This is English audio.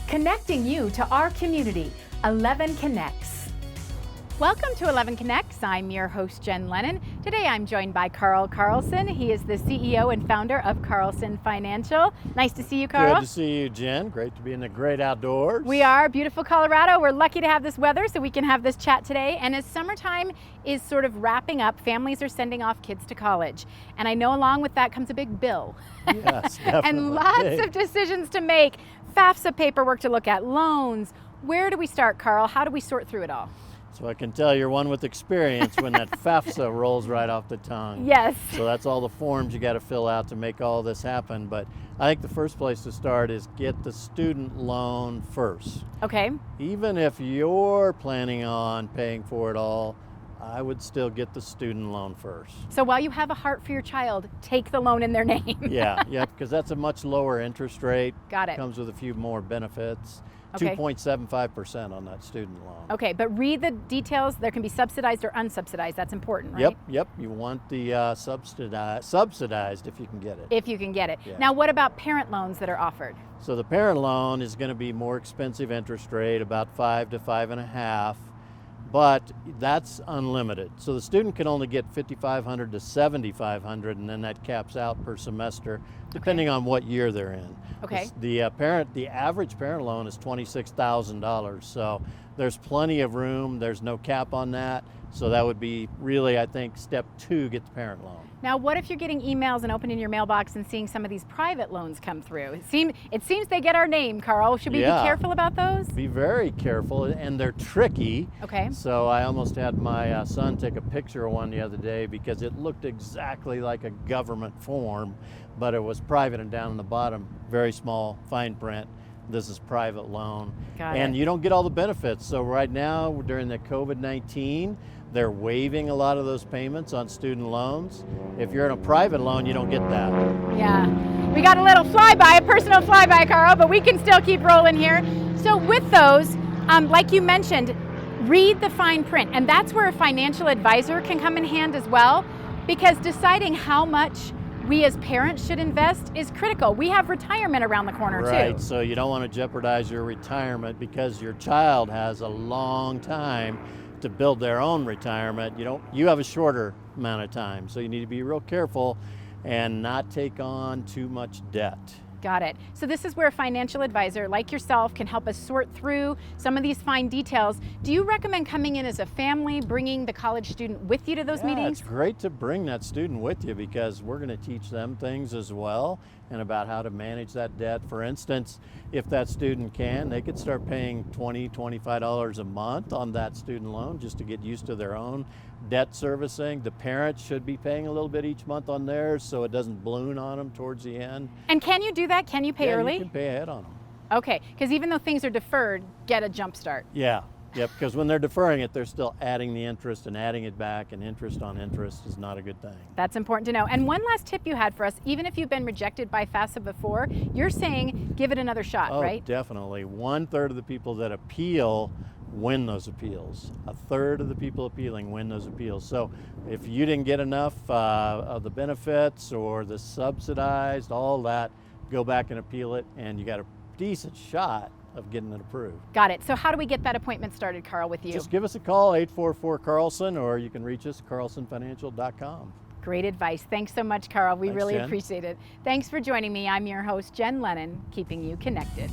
connecting you to our community, 11 Connects. Welcome to 11 Connects. I'm your host, Jen Lennon. Today I'm joined by Carl Carlson. He is the CEO and founder of Carlson Financial. Nice to see you, Carl. Good to see you, Jen. Great to be in the great outdoors. We are. Beautiful Colorado. We're lucky to have this weather so we can have this chat today. And as summertime is sort of wrapping up, families are sending off kids to college. And I know along with that comes a big bill. Yes, definitely. And lots of decisions to make, FAFSA paperwork to look at, loans. Where do we start, Carl? How do we sort through it all? So I can tell you're one with experience when that FAFSA rolls right off the tongue. Yes. So that's all the forms you got to fill out to make all this happen. But I think the first place to start is get the student loan first. Okay. Even if you're planning on paying for it all, I would still get the student loan first. So while you have a heart for your child, take the loan in their name. Yeah, because that's a much lower interest rate. Got it. Comes with a few more benefits. Okay. 2.75% on that student loan. Okay, but read the details. There can be subsidized or unsubsidized. That's important, right? Yep. You want the subsidized if you can get it. If you can get it. Yeah. Now, what about parent loans that are offered? So the parent loan is going to be more expensive interest rate, about 5 to 5.5, but that's unlimited. So the student can only get $5,500 to $7,500, and then that caps out per semester, depending on what year they're in. Okay. The average parent loan is $26,000, so there's plenty of room. There's no cap on that. So that would be really, I think, step 2, get the parent loan. Now, what if you're getting emails and opening your mailbox and seeing some of these private loans come through? It seems they get our name, Carl. Should we be careful about those? Be very careful, and they're tricky. Okay. So I almost had my son take a picture of one the other day because it looked exactly like a government form, but it was private, and down in the bottom, very small fine print, this is private loan. Got and it. you don't get all the benefits. So right now, during the COVID-19, they're waiving a lot of those payments on student loans. If you're in a private loan, you don't get that. Yeah. We got a little flyby, a personal flyby, Carl, but we can still keep rolling here. So with those, like you mentioned, read the fine print. And that's where a financial advisor can come in hand as well, because deciding how much we as parents should invest is critical. We have retirement around the corner too. Right, so you don't want to jeopardize your retirement because your child has a long time to build their own retirement. You have a shorter amount of time, so you need to be real careful and not take on too much debt. Got it. So this is where a financial advisor like yourself can help us sort through some of these fine details. Do you recommend coming in as a family, bringing the college student with you to those meetings? It's great to bring that student with you because we're going to teach them things as well and about how to manage that debt. For instance, if that student can, they could start paying $20, $25 a month on that student loan just to get used to their own debt servicing. The parents should be paying a little bit each month on theirs so it doesn't balloon on them towards the end. And can you do that? Can you pay early? You can pay ahead on them. Okay, because even though things are deferred, get a jump start. Yep, because when they're deferring it, they're still adding the interest and adding it back, and interest on interest is not a good thing. That's important to know. And one last tip you had for us, even if you've been rejected by FAFSA before, you're saying give it another shot, right? Oh, definitely. 1/3 of the people that appeal win those appeals. 1/3 of the people appealing win those appeals. So if you didn't get enough of the benefits or the subsidized, all that, go back and appeal it, and you got a decent shot of getting it approved. Got it. So how do we get that appointment started, Carl, with you? Just give us a call, 844-CARLSON, or you can reach us at carlsonfinancial.com. Great advice. Thanks so much, Carl. We Thanks, really Jen. appreciate it. Thanks for joining me. I'm your host, Jen Lennon, keeping you connected.